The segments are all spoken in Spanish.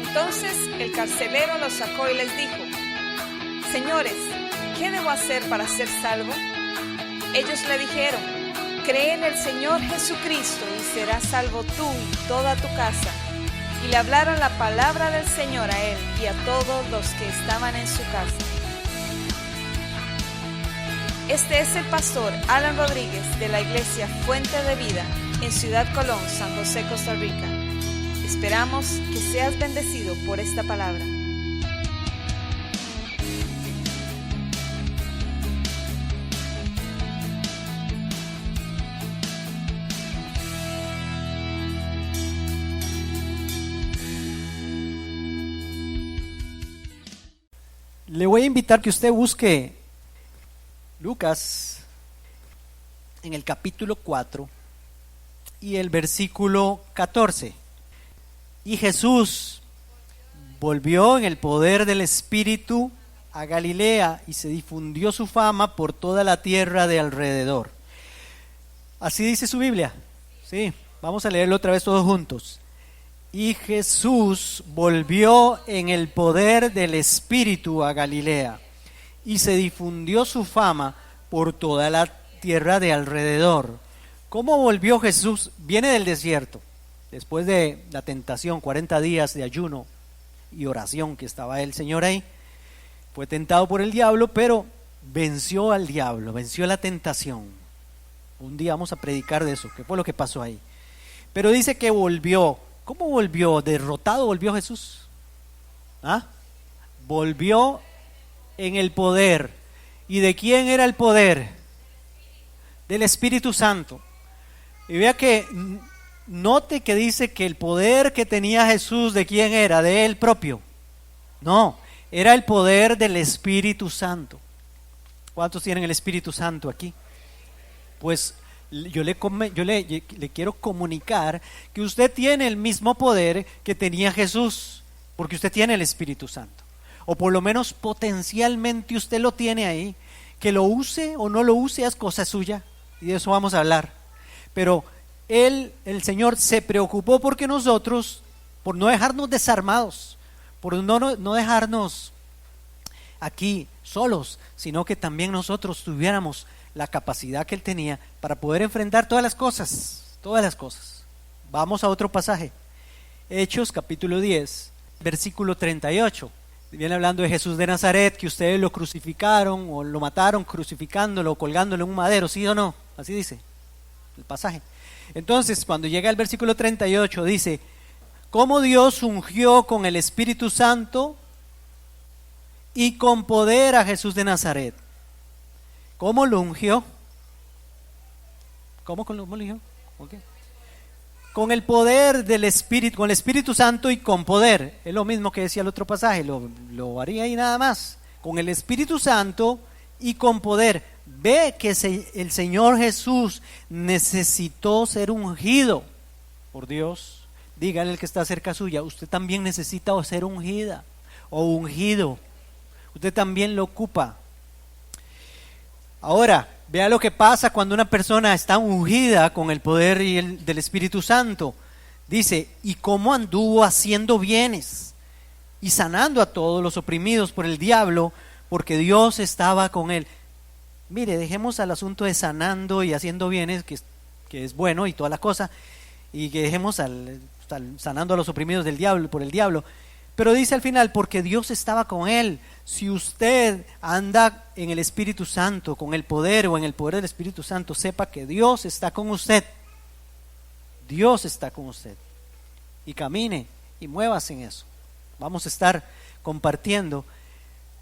Entonces el carcelero los sacó y les dijo: Señores, ¿qué debo hacer para ser salvo? Ellos le dijeron: Cree en el Señor Jesucristo y serás salvo tú y toda tu casa. Y le hablaron la palabra del Señor a él y a todos los que estaban en su casa. Este es el pastor Alan Rodríguez de la iglesia Fuente de Vida en Ciudad Colón, San José, Costa Rica. Esperamos que seas bendecido por esta palabra. Le voy a invitar que usted busque Lucas en el capítulo 4 y el versículo 14. Y Jesús volvió en el poder del Espíritu a Galilea y se difundió su fama por toda la tierra de alrededor. Así dice su Biblia. Sí, vamos a leerlo otra vez todos juntos. Y Jesús volvió en el poder del Espíritu a Galilea y se difundió su fama por toda la tierra de alrededor. ¿Cómo volvió Jesús? Viene del desierto, después de la tentación, 40 días de ayuno y oración que estaba el Señor ahí. Fue tentado por el diablo, pero venció al diablo, venció la tentación. Un día vamos a predicar de eso, qué fue lo que pasó ahí. Pero dice que volvió. ¿Cómo volvió? ¿Derrotado volvió Jesús? ¿Ah? Volvió en el poder. ¿Y de quién era el poder? Del Espíritu Santo. Y vea que, note que dice que el poder que tenía Jesús, ¿de quién era? De él propio. No, era el poder del Espíritu Santo. ¿Cuántos tienen el Espíritu Santo aquí? Pues yo le quiero comunicar que usted tiene el mismo poder que tenía Jesús, porque usted tiene el Espíritu Santo, o por lo menos potencialmente usted lo tiene ahí. Que lo use o no lo use es cosa suya, y de eso vamos a hablar. Pero el Señor se preocupó porque nosotros, por no dejarnos desarmados, por no dejarnos aquí solos, sino que también nosotros tuviéramos la capacidad que él tenía para poder enfrentar todas las cosas. Vamos a otro pasaje. Hechos capítulo 10, versículo 38. Viene hablando de Jesús de Nazaret, que ustedes lo crucificaron o lo mataron crucificándolo, colgándolo en un madero, ¿sí o no? Así dice el pasaje. Entonces, cuando llega el versículo 38, dice: cómo Dios ungió con el Espíritu Santo y con poder a Jesús de Nazaret. ¿Cómo lo ungió? ¿Cómo lo ungió? Okay. Con el poder del Espíritu, con el Espíritu Santo y con poder. Es lo mismo que decía el otro pasaje, lo haría ahí nada más. Con el Espíritu Santo y con poder. Ve que el Señor Jesús necesitó ser ungido por Dios. Dígale al que está cerca suya: usted también necesita ser ungida o ungido. Usted también lo ocupa. Ahora, vea lo que pasa cuando una persona está ungida con el poder del Espíritu Santo. Dice: y cómo anduvo haciendo bienes y sanando a todos los oprimidos por el diablo, porque Dios estaba con él. Mire, dejemos al asunto de sanando y haciendo bienes, que es bueno y toda la cosa, y que dejemos al sanando a los oprimidos del diablo, por el diablo. Pero dice al final: porque Dios estaba con él. Si usted anda en el Espíritu Santo, con el poder o en el poder del Espíritu Santo, sepa que Dios está con usted. Dios está con usted. Y camine y muévase en eso. Vamos a estar compartiendo.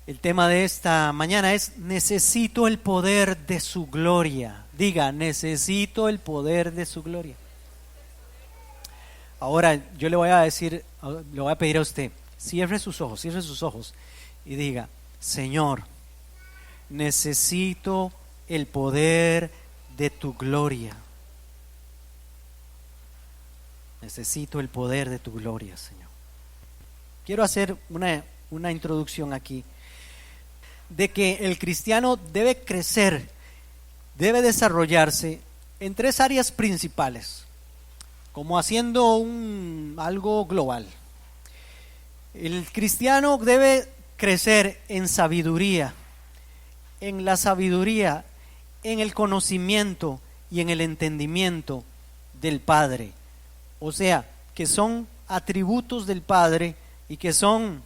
El tema de esta mañana es: necesito el poder de su gloria. Diga: necesito el poder de su gloria. Ahora yo le voy a pedir a usted: cierre sus ojos y diga: Señor, necesito el poder de tu gloria. Necesito el poder de tu gloria, Señor. Quiero hacer una introducción aquí de que el cristiano debe crecer, debe desarrollarse en 3 áreas principales, como haciendo algo global. El cristiano debe crecer en sabiduría, en la sabiduría, en el conocimiento y en el entendimiento del Padre. O sea, que son atributos del Padre y que son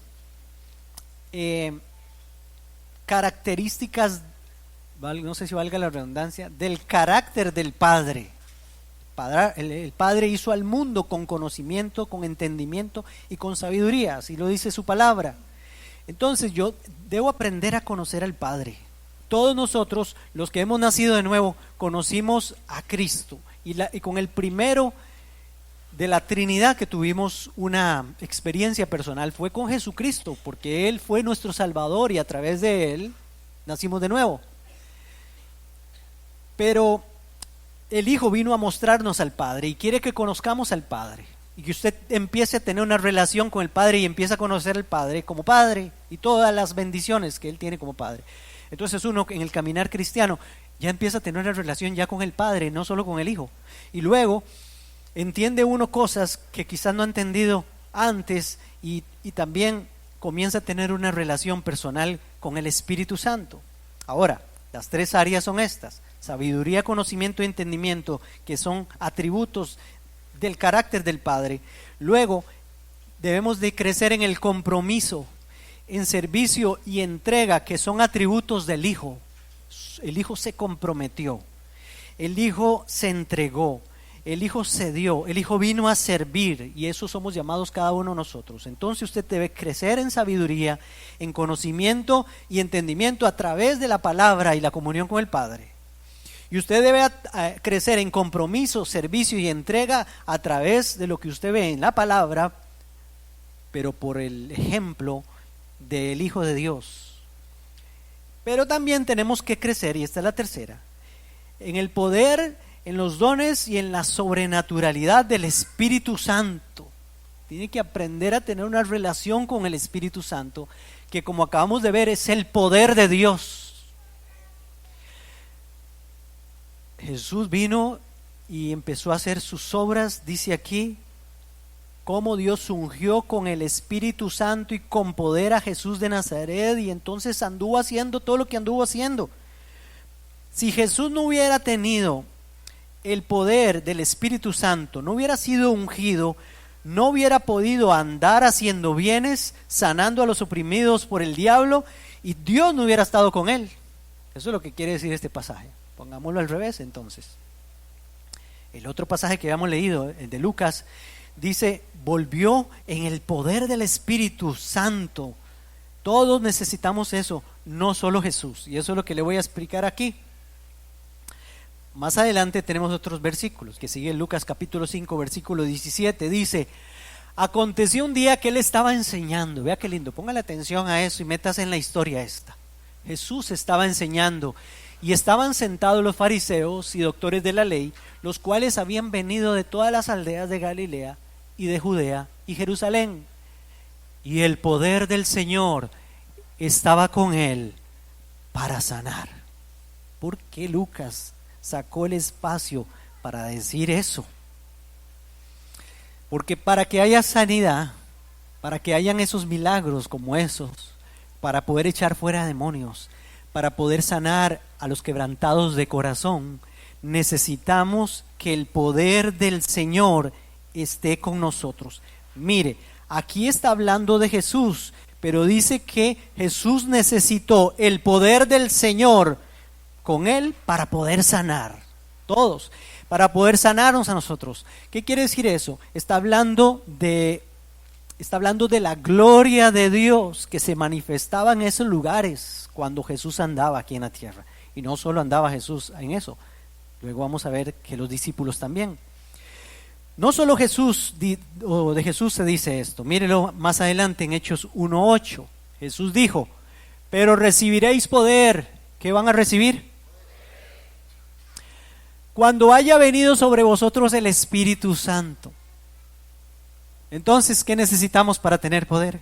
características, no sé si valga la redundancia, del carácter del Padre. El Padre hizo al mundo con conocimiento, con entendimiento y con sabiduría, así lo dice su palabra. Entonces yo debo aprender a conocer al Padre. Todos nosotros, los que hemos nacido de nuevo, conocimos a Cristo. Y con el primero de la Trinidad que tuvimos una experiencia personal fue con Jesucristo, porque Él fue nuestro Salvador y a través de Él nacimos de nuevo. Pero el Hijo vino a mostrarnos al Padre y quiere que conozcamos al Padre y que usted empiece a tener una relación con el Padre y empiece a conocer al Padre como Padre y todas las bendiciones que Él tiene como Padre. Entonces uno en el caminar cristiano ya empieza a tener una relación ya con el Padre, no solo con el Hijo. Y luego entiende uno cosas que quizás no ha entendido antes y también comienza a tener una relación personal con el Espíritu Santo. Ahora, las tres áreas son estas: sabiduría, conocimiento y entendimiento, que son atributos del carácter del Padre. Luego debemos de crecer en el compromiso, en servicio y entrega, que son atributos del Hijo. El Hijo se comprometió, el Hijo se entregó, el Hijo se dio, el Hijo vino a servir, y eso somos llamados cada uno de nosotros. Entonces usted debe crecer en sabiduría, en conocimiento y entendimiento a través de la palabra y la comunión con el Padre. Y usted debe crecer en compromiso, servicio y entrega a través de lo que usted ve en la palabra, pero por el ejemplo del Hijo de Dios. Pero también tenemos que crecer, y esta es la tercera, en el poder, en los dones y en la sobrenaturalidad del Espíritu Santo. Tiene que aprender a tener una relación con el Espíritu Santo, que como acabamos de ver es el poder de Dios. Jesús vino y empezó a hacer sus obras, dice aquí, cómo Dios ungió con el Espíritu Santo y con poder a Jesús de Nazaret, y entonces anduvo haciendo todo lo que anduvo haciendo. Si Jesús no hubiera tenido el poder del Espíritu Santo, no hubiera sido ungido, no hubiera podido andar haciendo bienes, sanando a los oprimidos por el diablo, y Dios no hubiera estado con él. Eso es lo que quiere decir este pasaje. Pongámoslo al revés entonces. El otro pasaje que habíamos leído, el de Lucas, dice, volvió en el poder del Espíritu Santo. Todos necesitamos eso, no solo Jesús. Y eso es lo que le voy a explicar aquí. Más adelante tenemos otros versículos, que sigue en Lucas capítulo 5, versículo 17. Dice, aconteció un día que él estaba enseñando. Vea qué lindo, póngale atención a eso y métase en la historia esta. Jesús estaba enseñando y estaban sentados los fariseos y doctores de la ley, los cuales habían venido de todas las aldeas de Galilea y de Judea y Jerusalén. Y el poder del Señor estaba con él para sanar. ¿Por qué Lucas sacó el espacio para decir eso? Porque para que haya sanidad, para que hayan esos milagros como esos, para poder echar fuera demonios, para poder sanar a los quebrantados de corazón, necesitamos que el poder del Señor esté con nosotros. Mire, aquí está hablando de Jesús, pero dice que Jesús necesitó el poder del Señor con él para poder sanar. Todos, para poder sanarnos a nosotros. ¿Qué quiere decir eso? Está hablando de la gloria de Dios que se manifestaba en esos lugares cuando Jesús andaba aquí en la tierra. Y no solo andaba Jesús en eso. Luego vamos a ver que los discípulos también. No solo Jesús, o de Jesús se dice esto. Mírelo más adelante en Hechos 1:8. Jesús dijo, pero recibiréis poder. ¿Qué van a recibir? Cuando haya venido sobre vosotros el Espíritu Santo. Entonces, ¿qué necesitamos para tener poder?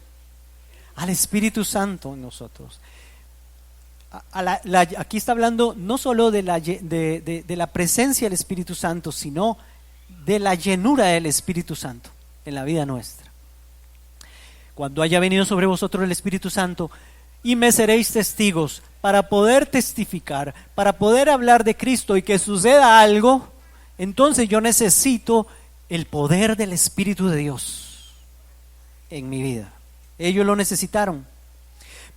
Al Espíritu Santo en nosotros. Aquí está hablando no solo de la presencia del Espíritu Santo, sino de la llenura del Espíritu Santo en la vida nuestra. cuando haya venido sobre vosotros el Espíritu Santo, y me seréis testigos. Para poder testificar, para poder hablar de Cristo y que suceda algo, entonces yo necesito el poder del Espíritu de Dios en mi vida. Ellos lo necesitaron.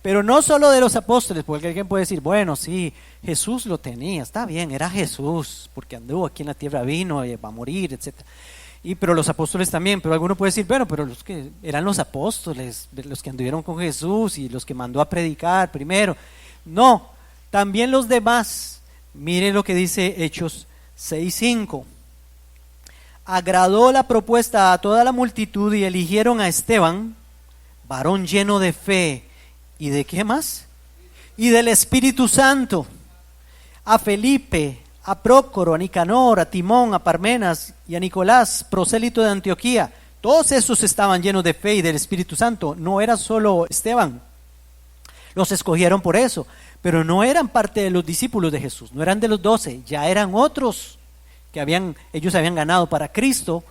Pero no solo de los apóstoles, porque alguien puede decir, bueno, sí, Jesús lo tenía, está bien, era Jesús, porque anduvo aquí en la tierra, vino, va a morir, etc. Pero los apóstoles también, pero alguno puede decir, bueno, pero los que eran los apóstoles, los que anduvieron con Jesús y los que mandó a predicar primero. No, también los demás. Mire lo que dice Hechos 6:5. Agradó la propuesta a toda la multitud y eligieron a Esteban, varón lleno de fe. ¿Y de qué más? Y del Espíritu Santo. A Felipe, a Prócoro, a Nicanor, a Timón, a Parmenas y a Nicolás, prosélito de Antioquía. Todos esos estaban llenos de fe y del Espíritu Santo. No era solo Esteban. Los escogieron por eso, pero no eran parte de los discípulos de Jesús, no eran de los 12, ya eran otros que ellos habían ganado para Cristo.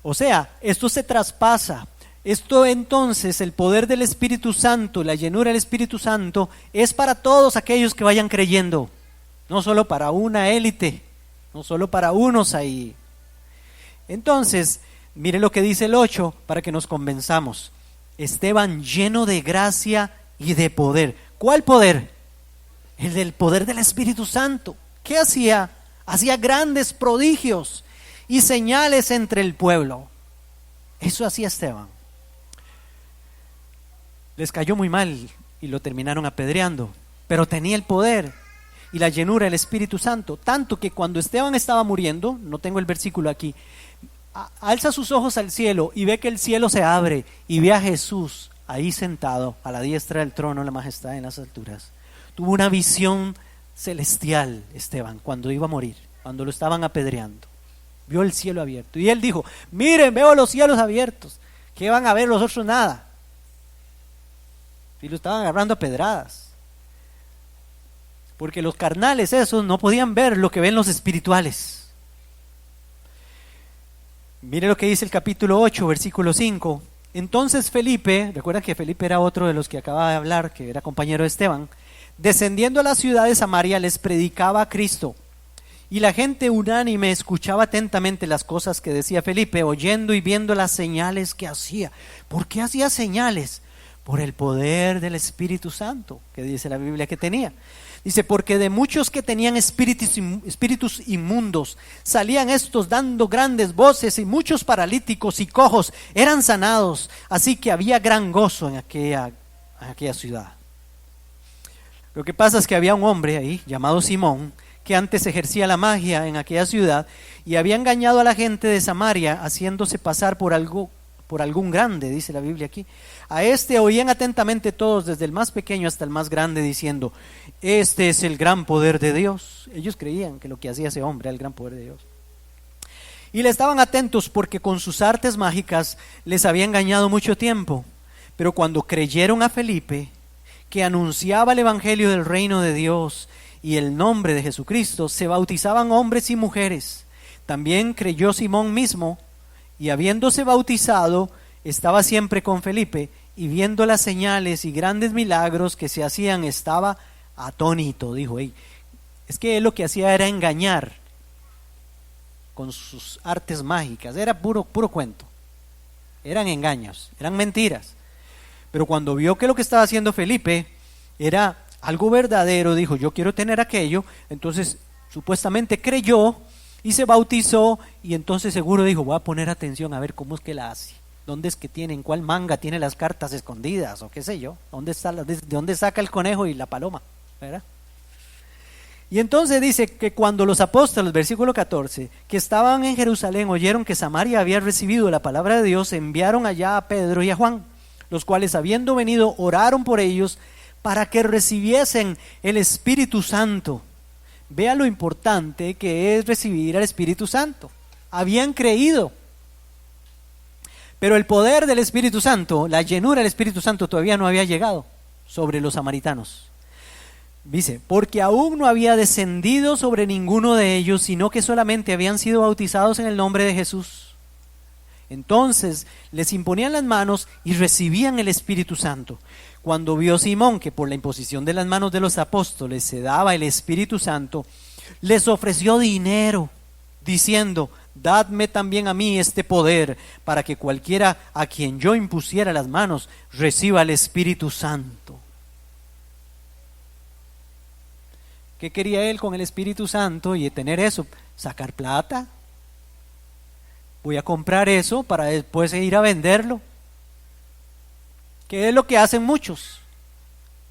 O sea, esto se traspasa. Esto entonces, el poder del Espíritu Santo, la llenura del Espíritu Santo, es para todos aquellos que vayan creyendo, no solo para una élite, no solo para unos ahí. Entonces, mire lo que dice el 8 para que nos convenzamos. Esteban lleno de gracia y de poder. ¿Cuál poder? El del poder del Espíritu Santo. ¿Qué hacía? Hacía grandes prodigios y señales entre el pueblo. Eso hacía Esteban. Les cayó muy mal y lo terminaron apedreando, pero tenía el poder y la llenura del Espíritu Santo, tanto que cuando Esteban estaba muriendo, no tengo el versículo aquí, alza sus ojos al cielo y ve que el cielo se abre y ve a Jesús ahí sentado a la diestra del trono, la majestad en las alturas. Tuvo una visión celestial Esteban cuando iba a morir, cuando lo estaban apedreando. Vio el cielo abierto y él dijo, miren, veo los cielos abiertos. ¿Qué van a ver los otros? Nada. Y lo estaban agarrando a pedradas. Porque los carnales esos no podían ver lo que ven los espirituales. Mire lo que dice el capítulo 8, versículo 5. Entonces Felipe, recuerda que Felipe era otro de los que acababa de hablar, que era compañero de Esteban, descendiendo a la ciudad de Samaria les predicaba a Cristo. Y la gente unánime escuchaba atentamente las cosas que decía Felipe, oyendo y viendo las señales que hacía. ¿Por qué hacía señales? Por el poder del Espíritu Santo, que dice la Biblia que tenía. Dice, porque de muchos que tenían espíritus inmundos, salían estos dando grandes voces, y muchos paralíticos y cojos eran sanados. Así que había gran gozo en aquella ciudad. Lo que pasa es que había un hombre ahí, llamado Simón, que antes ejercía la magia en aquella ciudad, y había engañado a la gente de Samaria, haciéndose pasar por algún grande, dice la Biblia aquí. A este oían atentamente todos, desde el más pequeño hasta el más grande, diciendo, este es el gran poder de Dios. Ellos creían que lo que hacía ese hombre era el gran poder de Dios. Y le estaban atentos porque con sus artes mágicas les había engañado mucho tiempo. Pero cuando creyeron a Felipe, que anunciaba el evangelio del reino de Dios y el nombre de Jesucristo, se bautizaban hombres y mujeres. También creyó Simón mismo, y habiéndose bautizado, estaba siempre con Felipe, y viendo las señales y grandes milagros que se hacían, estaba atónito. Dijo, es que él lo que hacía era engañar con sus artes mágicas, era puro cuento, eran engaños, eran mentiras. Pero cuando vio que lo que estaba haciendo Felipe era algo verdadero, dijo, yo quiero tener aquello. Entonces supuestamente creyó y se bautizó, y entonces seguro dijo, voy a poner atención a ver cómo es que la hace, dónde es que tiene, en cuál manga tiene las cartas escondidas, o qué sé yo, de dónde saca el conejo y la paloma, ¿verdad? Y entonces dice que cuando los apóstoles, versículo 14, que estaban en Jerusalén, oyeron que Samaria había recibido la palabra de Dios, enviaron allá a Pedro y a Juan, los cuales habiendo venido oraron por ellos para que recibiesen el Espíritu Santo. Vea lo importante que es recibir al Espíritu Santo. Habían creído, pero el poder del Espíritu Santo, la llenura del Espíritu Santo todavía no había llegado sobre los samaritanos. Dice, porque aún no había descendido sobre ninguno de ellos, sino que solamente habían sido bautizados en el nombre de Jesús. Entonces les imponían las manos y recibían el Espíritu Santo. Cuando vio Simón que por la imposición de las manos de los apóstoles se daba el Espíritu Santo, les ofreció dinero, diciendo: dadme también a mí este poder, para que cualquiera a quien yo impusiera las manos reciba el Espíritu Santo. ¿Qué quería él con el Espíritu Santo y tener eso? Sacar plata. Voy a comprar eso para después ir a venderlo. ¿Qué es lo que hacen muchos?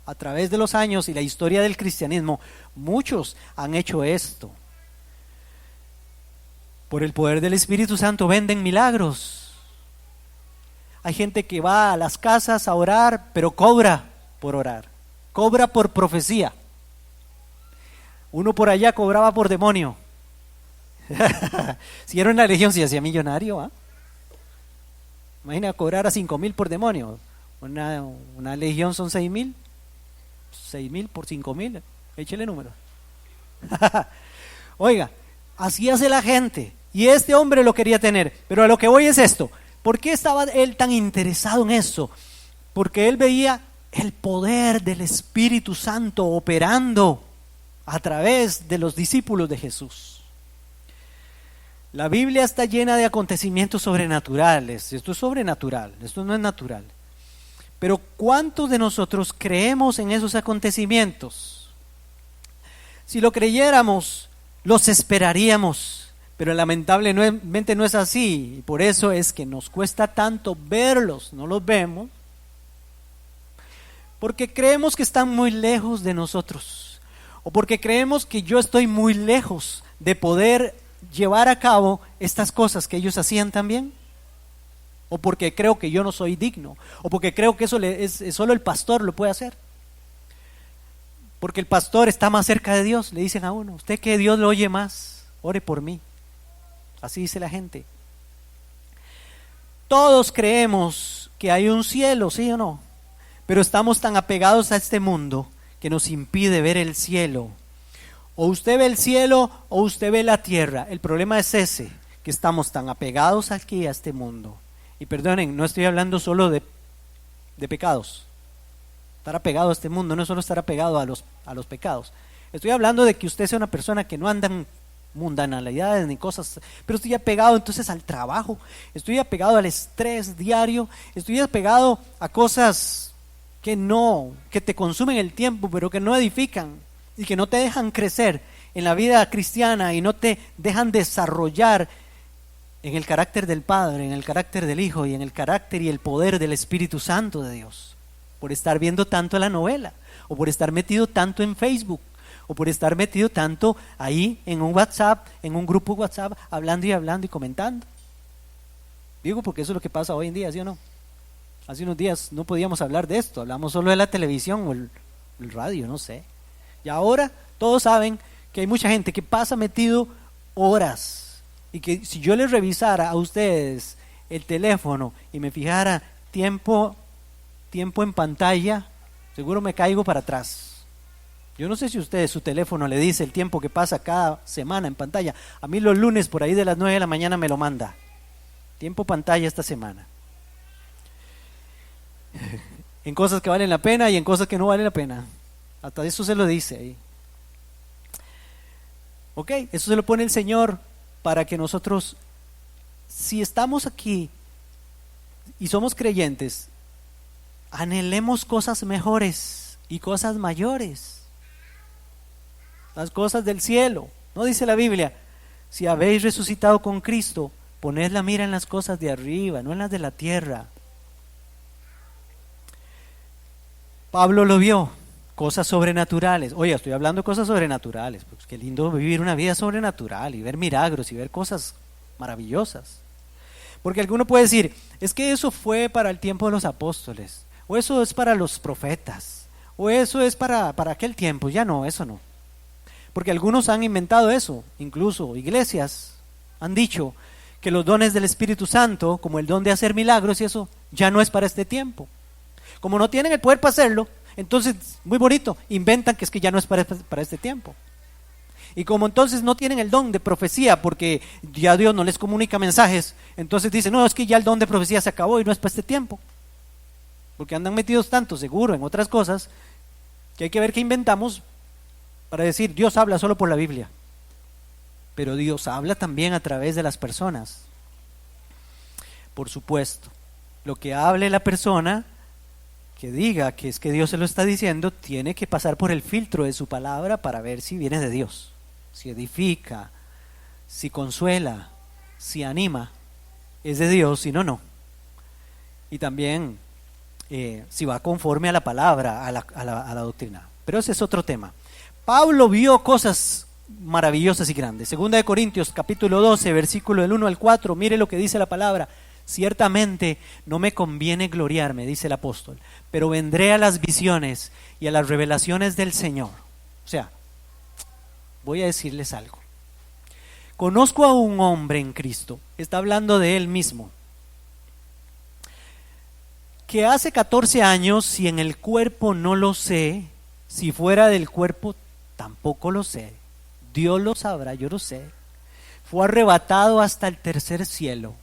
A través de los años y la historia del cristianismo, muchos han hecho esto. Por el poder del Espíritu Santo venden milagros. Hay gente que va a las casas a orar, pero cobra por orar. Cobra por profecía. Uno por allá cobraba por demonio. Si era una legión, se hacía millonario. ¿Ah? Imagina cobrar a 5,000 por demonio. Una legión son 6,000. 6,000 por 5,000. Échele número. Oiga, así hace la gente. Y este hombre lo quería tener. Pero a lo que voy es esto. ¿Por qué estaba él tan interesado en eso? Porque él veía el poder del Espíritu Santo operando a través de los discípulos de Jesús. La Biblia está llena de acontecimientos sobrenaturales. Esto es sobrenatural, esto no es natural. Pero ¿cuántos de nosotros creemos en esos acontecimientos? Si lo creyéramos, los esperaríamos, pero lamentablemente no es así. Y por eso es que nos cuesta tanto verlos, no los vemos, porque creemos que están muy lejos de nosotros. O porque creemos que yo estoy muy lejos de poder llevar a cabo estas cosas que ellos hacían también. O porque creo que yo no soy digno. O porque creo que eso solo el pastor lo puede hacer. Porque el pastor está más cerca de Dios. Le dicen a uno: usted que Dios lo oye más, ore por mí. Así dice la gente. Todos creemos que hay un cielo, ¿sí o no? Pero estamos tan apegados a este mundo que nos impide ver el cielo. O usted ve el cielo o usted ve la tierra. El problema es ese, que estamos tan apegados aquí a este mundo. Y perdonen, no estoy hablando solo de pecados. Estar apegado a este mundo no es solo estar apegado a los pecados. Estoy hablando de que usted sea una persona que no anda en mundanalidades ni cosas, pero estoy apegado entonces al trabajo, estoy apegado al estrés diario, estoy apegado a cosas que te consumen el tiempo, pero que no edifican y que no te dejan crecer en la vida cristiana y no te dejan desarrollar en el carácter del Padre, en el carácter del Hijo y en el carácter y el poder del Espíritu Santo de Dios, por estar viendo tanto la novela, o por estar metido tanto en Facebook, o por estar metido tanto ahí en un WhatsApp, en un grupo WhatsApp, hablando y comentando. Digo porque eso es lo que pasa hoy en día, ¿sí o no? Hace unos días no podíamos hablar de esto, hablamos solo de la televisión o el radio, no sé. Y ahora todos saben que hay mucha gente que pasa metido horas, y que si yo les revisara a ustedes el teléfono y me fijara tiempo en pantalla, seguro me caigo para atrás. Yo no sé si ustedes, su teléfono le dice el tiempo que pasa cada semana en pantalla. A mí los lunes por ahí de las 9 de la mañana me lo manda. Tiempo pantalla esta semana. En cosas que valen la pena y en cosas que no valen la pena. Hasta eso se lo dice ahí. Ok, eso se lo pone el Señor para que nosotros, si estamos aquí y somos creyentes, anhelemos cosas mejores y cosas mayores. Las cosas del cielo. ¿No dice la Biblia? Si habéis resucitado con Cristo, poned la mira en las cosas de arriba, no en las de la tierra. Pablo lo vio, cosas sobrenaturales. Oye, estoy hablando de cosas sobrenaturales, pues qué lindo vivir una vida sobrenatural y ver milagros y ver cosas maravillosas. Porque alguno puede decir, es que eso fue para el tiempo de los apóstoles, o eso es para los profetas, o eso es para aquel tiempo. Ya no, eso no. Porque algunos han inventado eso, incluso iglesias han dicho que los dones del Espíritu Santo, como el don de hacer milagros y eso, ya no es para este tiempo. Como no tienen el poder para hacerlo, entonces, muy bonito, inventan que es que ya no es para este tiempo. Y como entonces no tienen el don de profecía porque ya Dios no les comunica mensajes, entonces dicen, no, es que ya el don de profecía se acabó y no es para este tiempo. Porque andan metidos tanto seguro en otras cosas que hay que ver qué inventamos para decir, Dios habla solo por la Biblia. Pero Dios habla también a través de las personas. Por supuesto, lo que hable la persona que diga que es que Dios se lo está diciendo, tiene que pasar por el filtro de su palabra para ver si viene de Dios, si edifica, si consuela, si anima, es de Dios, si no, no. Y también si va conforme a la palabra, a la doctrina. Pero ese es otro tema. Pablo vio cosas maravillosas y grandes. Segunda de Corintios capítulo 12, versículo del 1 al 4, mire lo que dice la palabra. Ciertamente no me conviene gloriarme, dice el apóstol, pero vendré a las visiones y a las revelaciones del Señor. O sea, voy a decirles algo. Conozco a un hombre en Cristo, está hablando de él mismo, que hace 14 años, si en el cuerpo no lo sé, si fuera del cuerpo tampoco lo sé, Dios lo sabrá, yo lo sé, fue arrebatado hasta el tercer cielo.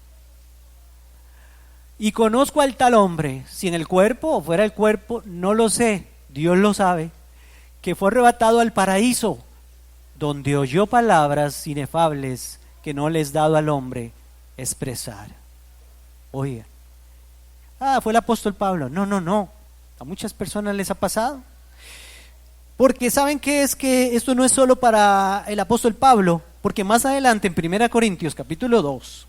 Y conozco al tal hombre, si en el cuerpo o fuera del cuerpo, no lo sé, Dios lo sabe, que fue arrebatado al paraíso, donde oyó palabras inefables que no les dado al hombre expresar. Oye, fue el apóstol Pablo. No, a muchas personas les ha pasado. Porque ¿saben qué? Es que esto no es solo para el apóstol Pablo, porque más adelante en 1 Corintios capítulo 2,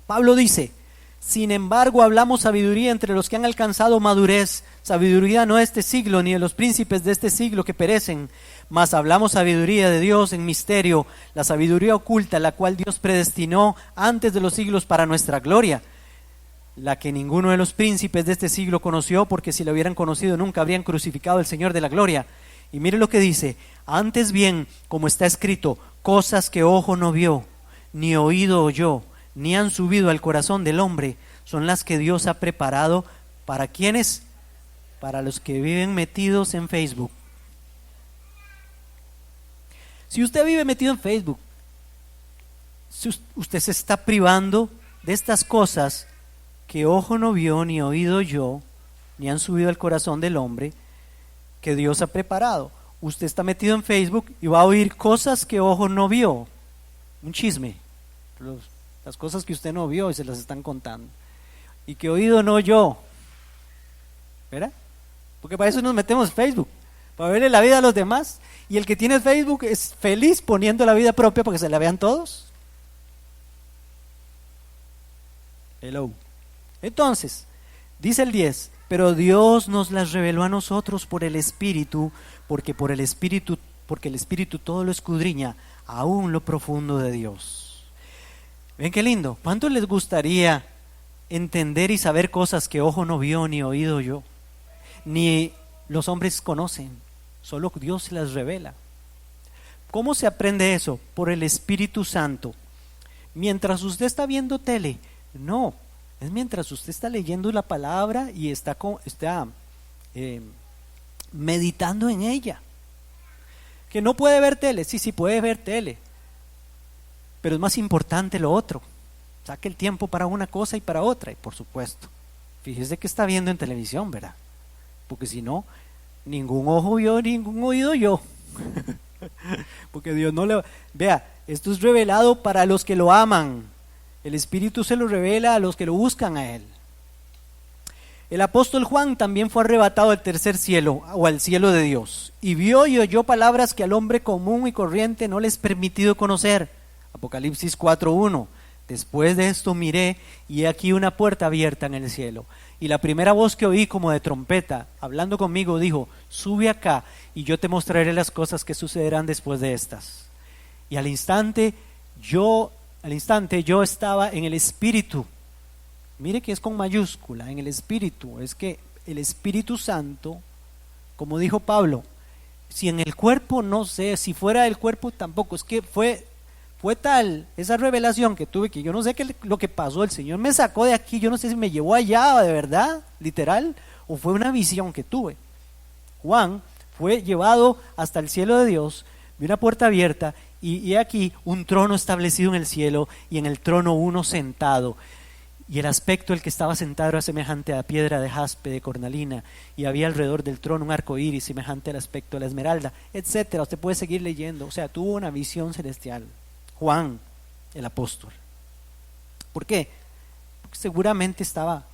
Pablo dice, sin embargo hablamos sabiduría entre los que han alcanzado madurez, sabiduría no de este siglo ni de los príncipes de este siglo que perecen, mas hablamos sabiduría de Dios en misterio, la sabiduría oculta, la cual Dios predestinó antes de los siglos para nuestra gloria, la que ninguno de los príncipes de este siglo conoció, porque si la hubieran conocido nunca habrían crucificado al Señor de la gloria. Y mire lo que dice, antes bien, como está escrito, cosas que ojo no vio, ni oído oyó, ni han subido al corazón del hombre, son las que Dios ha preparado para ¿quiénes? Para los que viven metidos en Facebook. Si usted vive metido en Facebook, si usted se está privando de estas cosas que ojo no vio, ni oído oyó, ni han subido al corazón del hombre, que Dios ha preparado. Usted está metido en Facebook y va a oír cosas que ojo no vio, un chisme, las cosas que usted no vio y se las están contando, y que oído no oyó, ¿verdad? Porque para eso nos metemos en Facebook, para verle la vida a los demás, y el que tiene Facebook es feliz poniendo la vida propia para que se la vean todos. Hello. Entonces, dice el 10, pero Dios nos las reveló a nosotros por el Espíritu, porque el Espíritu todo lo escudriña, aún lo profundo de Dios. ¿Ven qué lindo? ¿Cuánto les gustaría entender y saber cosas que ojo no vio, ni oído oyó, ni los hombres conocen? Solo Dios se las revela. ¿Cómo se aprende eso? Por el Espíritu Santo. Mientras usted está viendo tele, no, es mientras usted está leyendo la palabra y está meditando en ella. Que no puede ver tele, sí puede ver tele, pero es más importante lo otro. Saque el tiempo para una cosa y para otra, y por supuesto, fíjese que está viendo en televisión, ¿verdad? Porque si no, ningún ojo vio, ningún oído oyó. Porque Dios no le... Vea, esto es revelado para los que lo aman. El Espíritu se lo revela a los que lo buscan a Él. El apóstol Juan también fue arrebatado al tercer cielo, o al cielo de Dios, y vio y oyó palabras que al hombre común y corriente no le es permitido conocer. Apocalipsis 4:1. Después de esto miré, y he aquí una puerta abierta en el cielo. Y la primera voz que oí como de trompeta, hablando conmigo, dijo, sube acá, y yo te mostraré las cosas que sucederán después de estas. Y al instante yo estaba en el Espíritu. Mire que es con mayúscula, en el Espíritu. Es que el Espíritu Santo, como dijo Pablo, si en el cuerpo no sé, si fuera del cuerpo tampoco, es que fue tal esa revelación que tuve, que yo no sé lo que pasó, el Señor me sacó de aquí, yo no sé si me llevó allá de verdad, literal, o fue una visión que tuve. Juan fue llevado hasta el cielo de Dios, vi una puerta abierta y aquí un trono establecido en el cielo y en el trono uno sentado. Y el aspecto del que estaba sentado era semejante a piedra de jaspe, de cornalina, y había alrededor del trono un arco iris semejante al aspecto de la esmeralda, etcétera. Usted puede seguir leyendo. O sea, tuvo una visión celestial. Juan, el apóstol. ¿Por qué? Porque seguramente estaba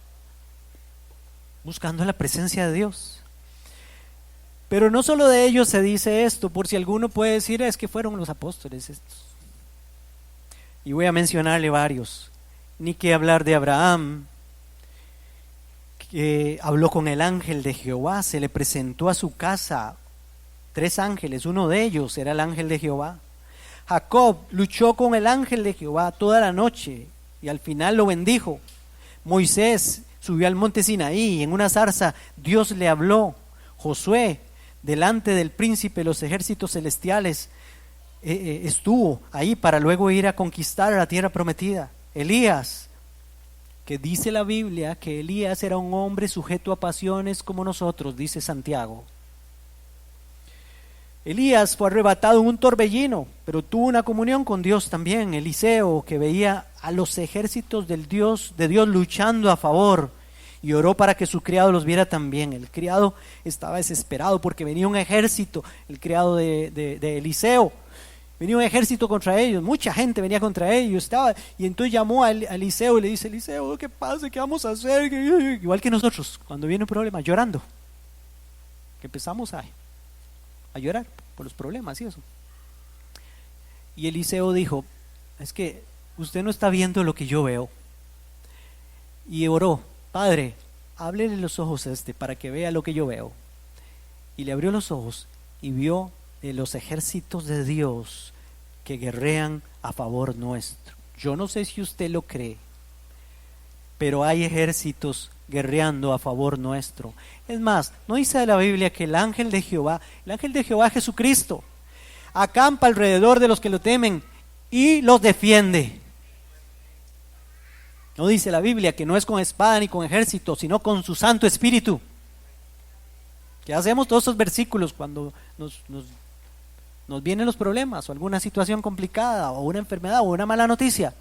buscando la presencia de Dios. Pero no solo de ellos se dice esto, por si alguno puede decir, es que fueron los apóstoles estos. Y voy a mencionarle varios. Ni que hablar de Abraham, que habló con el ángel de Jehová, se le presentó a su casa 3 ángeles, uno de ellos era el ángel de Jehová. Jacob luchó con el ángel de Jehová toda la noche y al final lo bendijo. Moisés subió al monte Sinaí y en una zarza Dios le habló. Josué, delante del príncipe de los ejércitos celestiales, estuvo ahí para luego ir a conquistar la tierra prometida. Elías, que dice la Biblia que Elías era un hombre sujeto a pasiones como nosotros, dice Santiago. Elías fue arrebatado en un torbellino, pero tuvo una comunión con Dios también. Eliseo, que veía a los ejércitos de Dios luchando a favor y oró para que su criado los viera también. El criado estaba desesperado porque venía un ejército, el criado de Eliseo. Venía un ejército contra ellos, mucha gente venía contra ellos, y entonces llamó a Eliseo y le dice, Eliseo, ¿qué pasa? ¿Qué vamos a hacer? Igual que nosotros, cuando viene un problema, llorando, que empezamos a llorar por los problemas y eso. Y Eliseo dijo, es que usted no está viendo lo que yo veo. Y oró, Padre, ábrele los ojos a para que vea lo que yo veo. Y le abrió los ojos y vio de los ejércitos de Dios que guerrean a favor nuestro. Yo no sé si usted lo cree, pero hay ejércitos guerreando a favor nuestro. Es más, ¿no dice la Biblia que el ángel de Jehová es Jesucristo, acampa alrededor de los que lo temen y los defiende? ¿No dice la Biblia que no es con espada ni con ejército, sino con su Santo Espíritu? ¿Qué hacemos todos esos versículos cuando nos vienen los problemas o alguna situación complicada o una enfermedad o una mala noticia?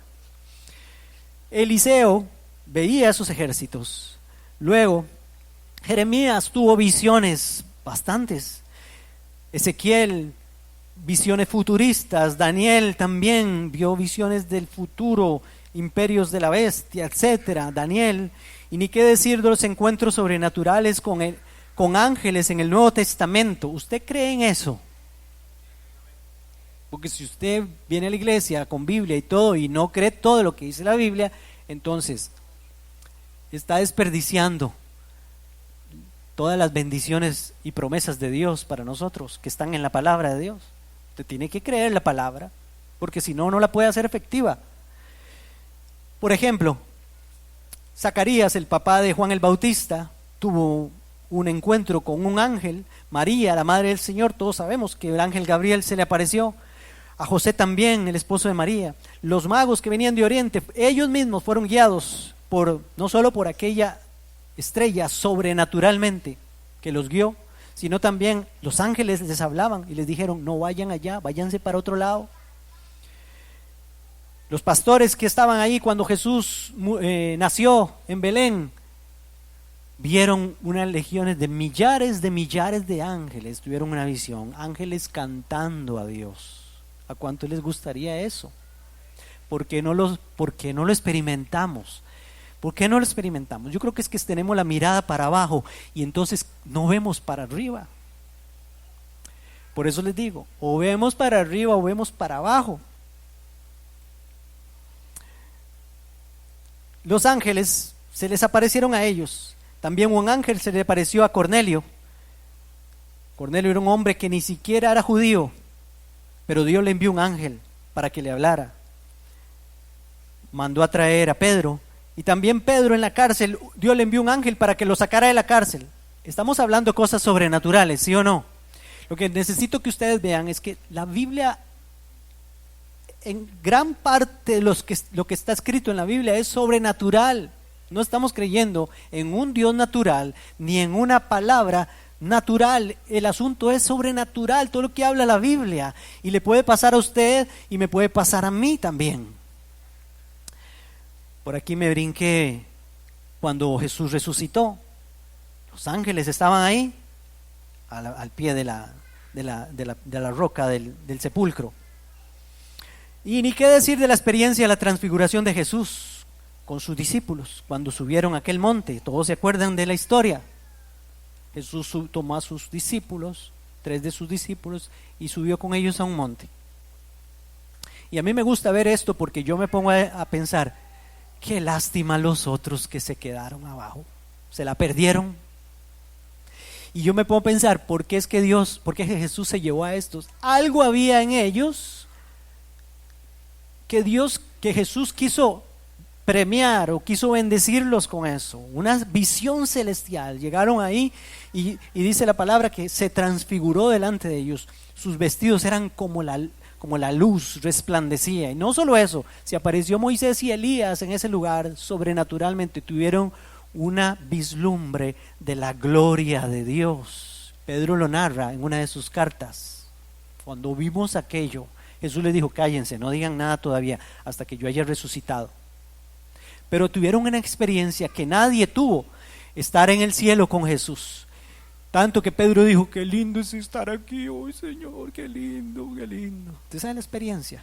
Eliseo veía esos ejércitos. Luego, Jeremías tuvo visiones bastantes. Ezequiel, visiones futuristas. Daniel también vio visiones del futuro, imperios de la bestia, etcétera. Daniel, y ni qué decir de los encuentros sobrenaturales con ángeles en el Nuevo Testamento. ¿Usted cree en eso? Porque si usted viene a la iglesia con Biblia y todo y no cree todo lo que dice la Biblia, entonces está desperdiciando todas las bendiciones y promesas de Dios para nosotros que están en la palabra de Dios. Usted tiene que creer la palabra, porque si no, no la puede hacer efectiva. Por ejemplo, Zacarías, el papá de Juan el Bautista, tuvo un encuentro con un ángel. María, la madre del Señor, todos sabemos que el ángel Gabriel se le apareció. A José también, el esposo de María. Los magos que venían de Oriente, ellos mismos fueron guiados no solo por aquella estrella sobrenaturalmente que los guió, sino también los ángeles les hablaban y les dijeron, no vayan allá, váyanse para otro lado. Los pastores que estaban ahí cuando Jesús nació en Belén, vieron unas legiones de millares de ángeles, tuvieron una visión, ángeles cantando a Dios. ¿A cuánto les gustaría eso? ¿Por qué no lo experimentamos? ¿Por qué no lo experimentamos? Yo creo que es que tenemos la mirada para abajo y entonces no vemos para arriba. Por eso les digo, o vemos para arriba o vemos para abajo. Los ángeles se les aparecieron a ellos. También un ángel se le apareció a Cornelio. Cornelio era un hombre que ni siquiera era judío, pero Dios le envió un ángel para que le hablara. Mandó a traer a Pedro, y también Pedro en la cárcel, Dios le envió un ángel para que lo sacara de la cárcel. Estamos hablando de cosas sobrenaturales, ¿sí o no? Lo que necesito que ustedes vean es que la Biblia, en gran parte de lo que está escrito en la Biblia es sobrenatural. No estamos creyendo en un Dios natural ni en una palabra natural, el asunto es sobrenatural, todo lo que habla la Biblia, y le puede pasar a usted y me puede pasar a mí también. Por aquí me brinqué cuando Jesús resucitó. Los ángeles estaban ahí, al pie de la roca del sepulcro. Y ni qué decir de la experiencia de la transfiguración de Jesús con sus discípulos, cuando subieron a aquel monte. Todos se acuerdan de la historia. Jesús tomó a sus discípulos, 3 de sus discípulos, y subió con ellos a un monte. Y a mí me gusta ver esto porque yo me pongo a pensar, qué lástima los otros que se quedaron abajo, se la perdieron. Y yo me pongo a pensar, ¿por qué es que por qué Jesús se llevó a estos? Algo había en ellos que Jesús quiso premiar o quiso bendecirlos con eso, una visión celestial. Llegaron ahí y dice la palabra que se transfiguró delante de ellos. Sus vestidos eran como la luz, resplandecía. Y no solo eso, se apareció Moisés y Elías en ese lugar, sobrenaturalmente tuvieron una vislumbre de la gloria de Dios. Pedro lo narra en una de sus cartas. Cuando vimos aquello, Jesús les dijo, cállense, no digan nada todavía hasta que yo haya resucitado. Pero tuvieron una experiencia que nadie tuvo, estar en el cielo con Jesús. Tanto que Pedro dijo, qué lindo es estar aquí hoy, Señor, qué lindo, qué lindo. ¿Usted sabe la experiencia?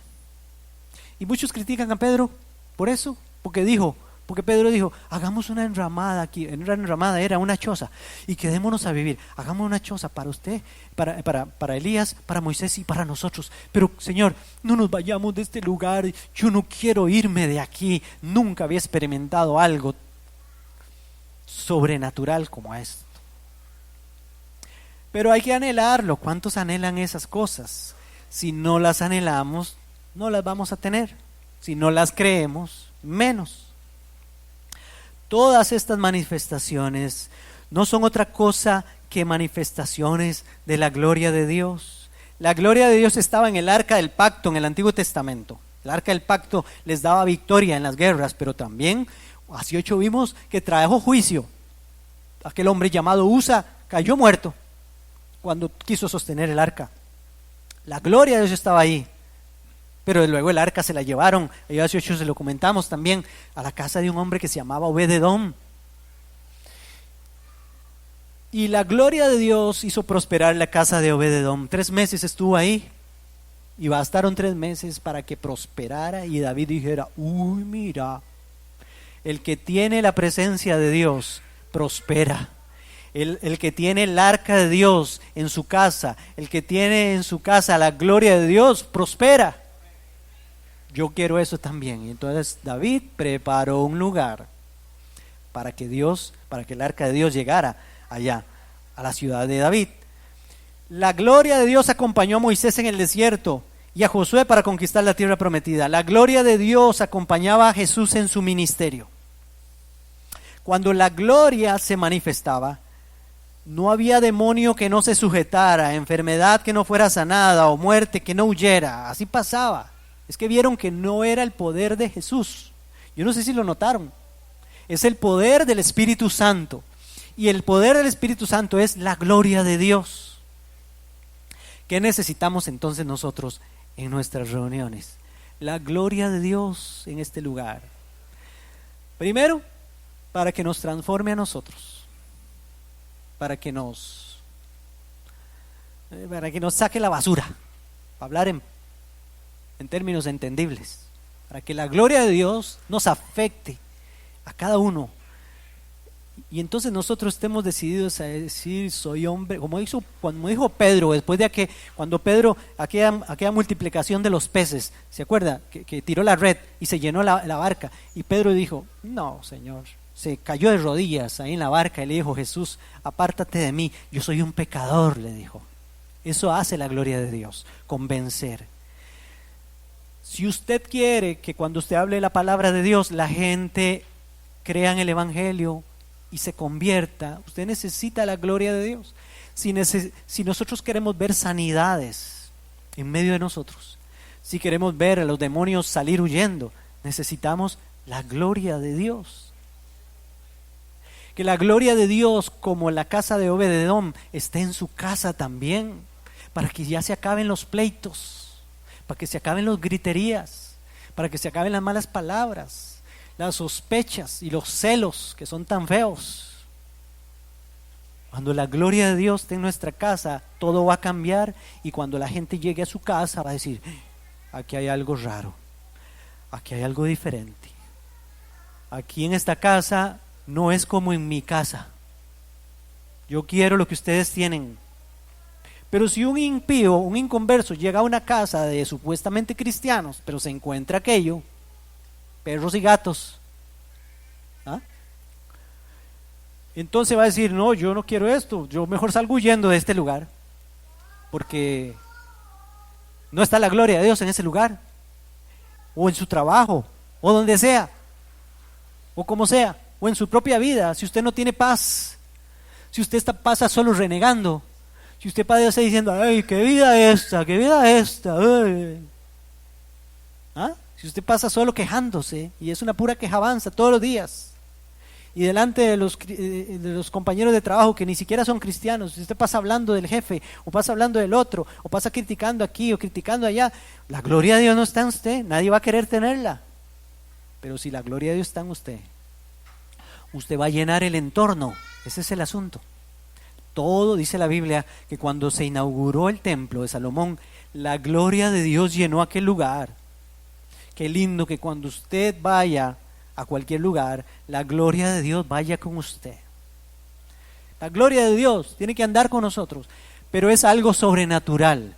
Y muchos critican a Pedro por eso, porque Pedro dijo, hagamos una enramada aquí. Una enramada era una choza, y quedémonos a vivir. Hagamos una choza para usted, para Elías, para Moisés y para nosotros. Pero Señor, no nos vayamos de este lugar, yo no quiero irme de aquí. Nunca había experimentado algo sobrenatural como esto. Pero hay que anhelarlo. ¿Cuántos anhelan esas cosas? Si no las anhelamos, no las vamos a tener. Si no las creemos, menos. Todas estas manifestaciones no son otra cosa que manifestaciones de la gloria de Dios. La gloria de Dios estaba en el arca del pacto en el Antiguo Testamento. El arca del pacto les daba victoria en las guerras, pero también, hace 8 vimos que trajo juicio. Aquel hombre llamado Usa cayó muerto cuando quiso sostener el arca. La gloria de Dios estaba ahí. Pero luego el arca se la llevaron, ahí hace 8 se lo comentamos también, a la casa de un hombre que se llamaba Obed-Edom. Y la gloria de Dios hizo prosperar la casa de Obed-Edom. 3 meses estuvo ahí, y bastaron 3 meses para que prosperara y David dijera, uy, mira, el que tiene la presencia de Dios prospera. El que tiene el arca de Dios en su casa, el que tiene en su casa la gloria de Dios, prospera. Yo quiero eso también. Y entonces David preparó un lugar para que el arca de Dios llegara allá, a la ciudad de David. La gloria de Dios acompañó a Moisés en el desierto y a Josué para conquistar la tierra prometida. La gloria de Dios acompañaba a Jesús en su ministerio. Cuando la gloria se manifestaba, no había demonio que no se sujetara, enfermedad que no fuera sanada o muerte que no huyera. Así pasaba. Es que vieron que no era el poder de Jesús. Yo no sé si lo notaron. Es el poder del Espíritu Santo. Y el poder del Espíritu Santo es la gloria de Dios. ¿Qué necesitamos entonces nosotros en nuestras reuniones? La gloria de Dios en este lugar. Primero, para que nos transforme a nosotros. Para que nos saque la basura. Para hablar en términos entendibles, para que la gloria de Dios nos afecte a cada uno, y entonces nosotros estemos decididos a decir, soy hombre, como dijo Pedro, después de cuando Pedro, aquella multiplicación de los peces, ¿se acuerda? Que tiró la red y se llenó la barca, y Pedro dijo, no, Señor, se cayó de rodillas ahí en la barca y le dijo, Jesús, apártate de mí, yo soy un pecador, le dijo. Eso hace la gloria de Dios, convencer. Si usted quiere que cuando usted hable la palabra de Dios, la gente crea en el Evangelio y se convierta, usted necesita la gloria de Dios. Si nosotros queremos ver sanidades en medio de nosotros, si queremos ver a los demonios salir huyendo, necesitamos la gloria de Dios. Que la gloria de Dios, como la casa de Obed-edom, esté en su casa también, para que ya se acaben los pleitos, para que se acaben las griterías, para que se acaben las malas palabras, las sospechas y los celos que son tan feos. Cuando la gloria de Dios esté en nuestra casa, todo va a cambiar, y cuando la gente llegue a su casa va a decir: aquí hay algo raro, aquí hay algo diferente. Aquí en esta casa no es como en mi casa. Yo quiero lo que ustedes tienen. Pero si un impío, un inconverso llega a una casa de supuestamente cristianos, pero se encuentra aquello, perros y gatos, ¿ah? Entonces va a decir: no, yo no quiero esto, yo mejor salgo huyendo de este lugar, porque no está la gloria de Dios en ese lugar, o en su trabajo, o donde sea, o como sea, o en su propia vida. Si usted no tiene paz, si usted pasa solo renegando, si usted pasa diciendo: ay, qué vida esta, ay. ¿Ah? Si usted pasa solo quejándose, y es una pura quejabanza todos los días, y delante de los compañeros de trabajo que ni siquiera son cristianos, si usted pasa hablando del jefe, o pasa hablando del otro, o pasa criticando aquí o criticando allá, la gloria de Dios no está en usted, nadie va a querer tenerla. Pero si la gloria de Dios está en usted, usted va a llenar el entorno. Ese es el asunto. Todo dice la Biblia que cuando se inauguró el templo de Salomón, la gloria de Dios llenó aquel lugar. Qué lindo que cuando usted vaya a cualquier lugar, la gloria de Dios vaya con usted. La gloria de Dios tiene que andar con nosotros, pero es algo sobrenatural.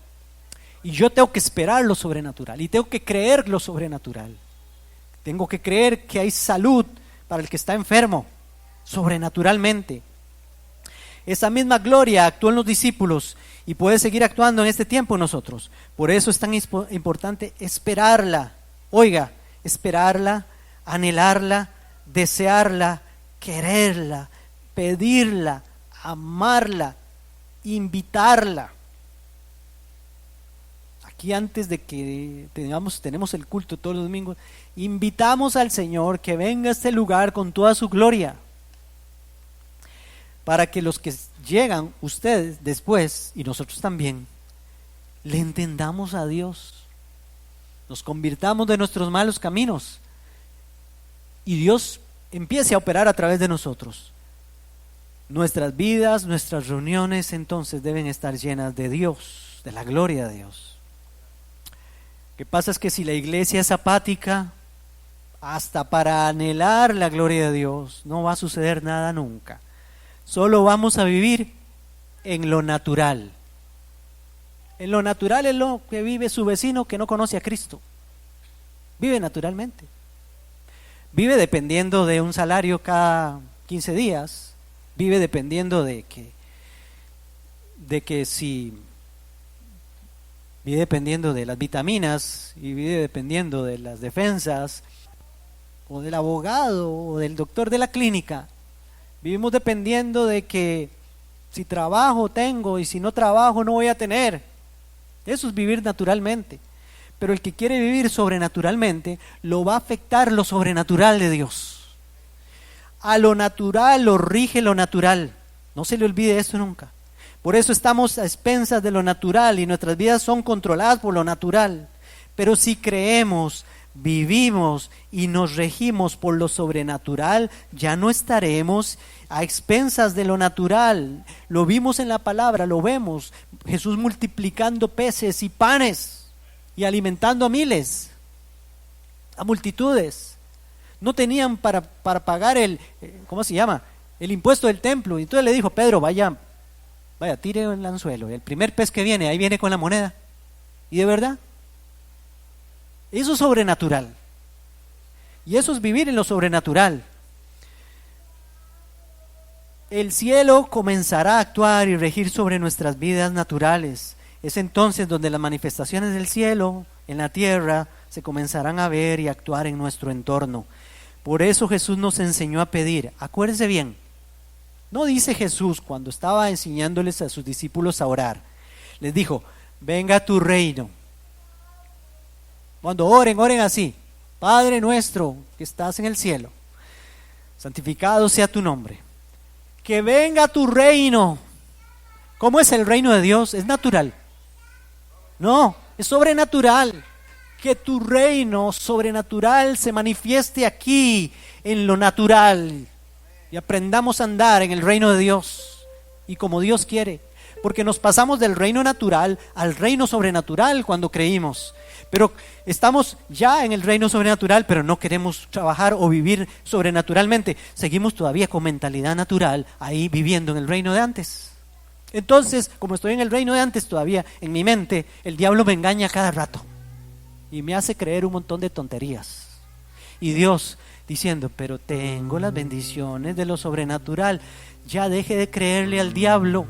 Y yo tengo que esperar lo sobrenatural, y tengo que creer lo sobrenatural. Tengo que creer que hay salud para el que está enfermo, sobrenaturalmente. Esa misma gloria actuó en los discípulos y puede seguir actuando en este tiempo en nosotros. Por eso es tan importante esperarla. Oiga, esperarla, anhelarla, desearla, quererla, pedirla, amarla, invitarla. Aquí, antes de que tenemos el culto todos los domingos, invitamos al Señor que venga a este lugar con toda su gloria, para que los que llegan, ustedes después y nosotros también, le entendamos a Dios, nos convirtamos de nuestros malos caminos y Dios empiece a operar a través de nosotros. Nuestras vidas, nuestras reuniones entonces deben estar llenas de Dios, de la gloria de Dios. Lo que pasa es que si la iglesia es apática, hasta para anhelar la gloria de Dios, no va a suceder nada nunca. Solo vamos a vivir en lo natural. En lo natural es lo que vive su vecino que no conoce a Cristo. Vive naturalmente. Vive dependiendo de un salario cada 15 días. Vive dependiendo de que si vive dependiendo de las vitaminas, y vive dependiendo de las defensas, o del abogado, o del doctor de la clínica. Vivimos dependiendo de que si trabajo tengo, y si no trabajo no voy a tener. Eso es vivir naturalmente. Pero el que quiere vivir sobrenaturalmente, lo va a afectar lo sobrenatural de Dios. A lo natural lo rige lo natural. No se le olvide esto nunca. Por eso estamos a expensas de lo natural y nuestras vidas son controladas por lo natural. Pero si creemos, vivimos y nos regimos por lo sobrenatural, ya no estaremos a expensas de lo natural. Lo vimos en la palabra, lo vemos. Jesús multiplicando peces y panes y alimentando a miles, a multitudes. No tenían para pagar ¿cómo se llama? El impuesto del templo. Y entonces le dijo: Pedro, vaya, tire el anzuelo. El primer pez que viene, ahí viene con la moneda. Y de verdad, eso es sobrenatural. Y eso es vivir en lo sobrenatural. El cielo comenzará a actuar y regir sobre nuestras vidas naturales. Es entonces donde las manifestaciones del cielo en la tierra se comenzarán a ver y actuar en nuestro entorno. Por eso Jesús nos enseñó a pedir. Acuérdense bien, no dice Jesús cuando estaba enseñándoles a sus discípulos a orar, les dijo: venga tu reino. Cuando oren así: Padre nuestro que estás en el cielo, santificado sea tu nombre, que venga tu reino. ¿Cómo es el reino de Dios? ¿Es natural? No, es sobrenatural. Que tu reino sobrenatural se manifieste aquí en lo natural y aprendamos a andar en el reino de Dios y como Dios quiere, porque nos pasamos del reino natural al reino sobrenatural cuando creímos, pero estamos ya en el reino sobrenatural, pero no queremos trabajar o vivir sobrenaturalmente, seguimos todavía con mentalidad natural ahí viviendo en el reino de antes. Entonces, como estoy en el reino de antes todavía, en mi mente, el diablo me engaña cada rato y me hace creer un montón de tonterías. Y Dios diciendo, pero tengo las bendiciones de lo sobrenatural, ya deje de creerle al diablo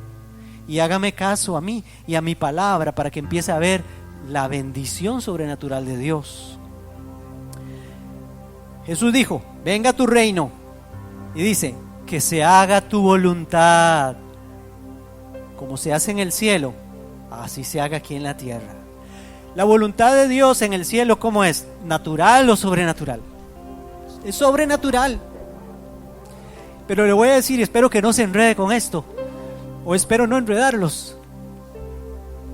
y hágame caso a mí y a mi palabra para que empiece a ver la bendición sobrenatural de Dios. Jesús dijo, venga tu reino, y dice, que se haga tu voluntad, como se hace en el cielo, así se haga aquí en la tierra. La voluntad de Dios en el cielo, ¿cómo es? ¿Natural o sobrenatural? Es sobrenatural. Pero le voy a decir, espero que no se enrede con esto, o espero no enredarlos.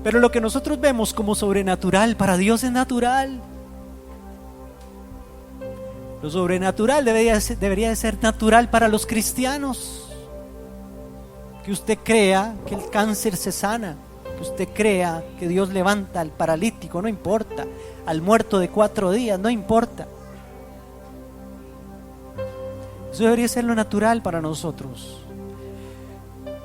Pero lo que nosotros vemos como sobrenatural, para Dios es natural. Lo sobrenatural debería de ser natural para los cristianos. Que usted crea que el cáncer se sana, que usted crea que Dios levanta al paralítico, no importa, al muerto de 4 días, no importa. Eso debería ser lo natural para nosotros.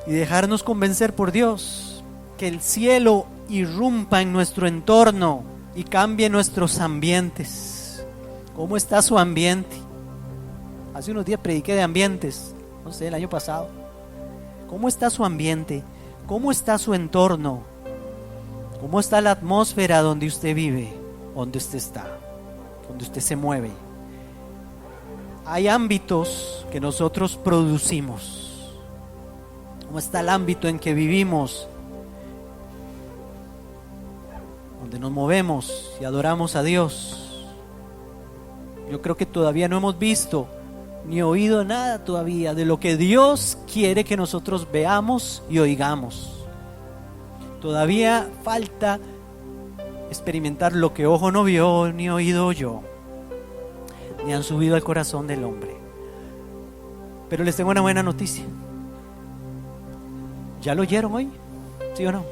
Y dejarnos convencer por Dios, que el cielo irrumpa en nuestro entorno y cambie nuestros ambientes. ¿Cómo está su ambiente? Hace unos días prediqué de ambientes, no sé, el año pasado. ¿Cómo está su ambiente? ¿Cómo está su entorno? ¿Cómo está la atmósfera donde usted vive? Donde usted está, donde usted se mueve. Hay ámbitos que nosotros producimos. ¿Cómo está el ámbito en que vivimos? Donde nos movemos y adoramos a Dios. Yo creo que todavía no hemos visto ni oído nada todavía de lo que Dios quiere que nosotros veamos y oigamos. Todavía falta experimentar lo que ojo no vio, ni oído oyó, ni han subido al corazón del hombre. Pero les tengo una buena noticia. ¿Ya lo oyeron hoy? ¿Sí o no?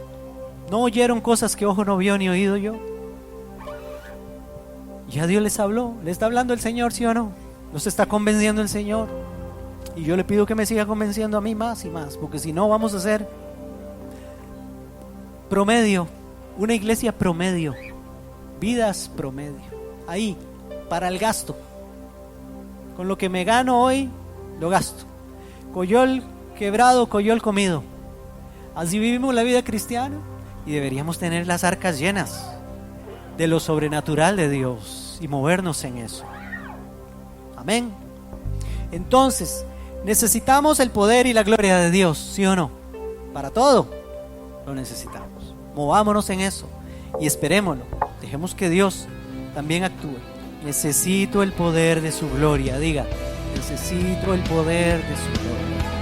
¿No oyeron cosas que ojo no vio ni oído yo? Ya Dios les habló. ¿Le está hablando el Señor, sí o no? ¿Nos está convenciendo el Señor? Y yo le pido que me siga convenciendo a mí más y más, porque si no vamos a hacer promedio, una iglesia promedio, vidas promedio, ahí, para el gasto. Con lo que me gano hoy, lo gasto. Coyol quebrado, coyol comido. Así vivimos la vida cristiana y deberíamos tener las arcas llenas de lo sobrenatural de Dios y movernos en eso. Amén. Entonces, necesitamos el poder y la gloria de Dios, ¿sí o no? Para todo lo necesitamos. Movámonos en eso y esperémoslo. Dejemos que Dios también actúe. Necesito el poder de su gloria. Diga, necesito el poder de su gloria.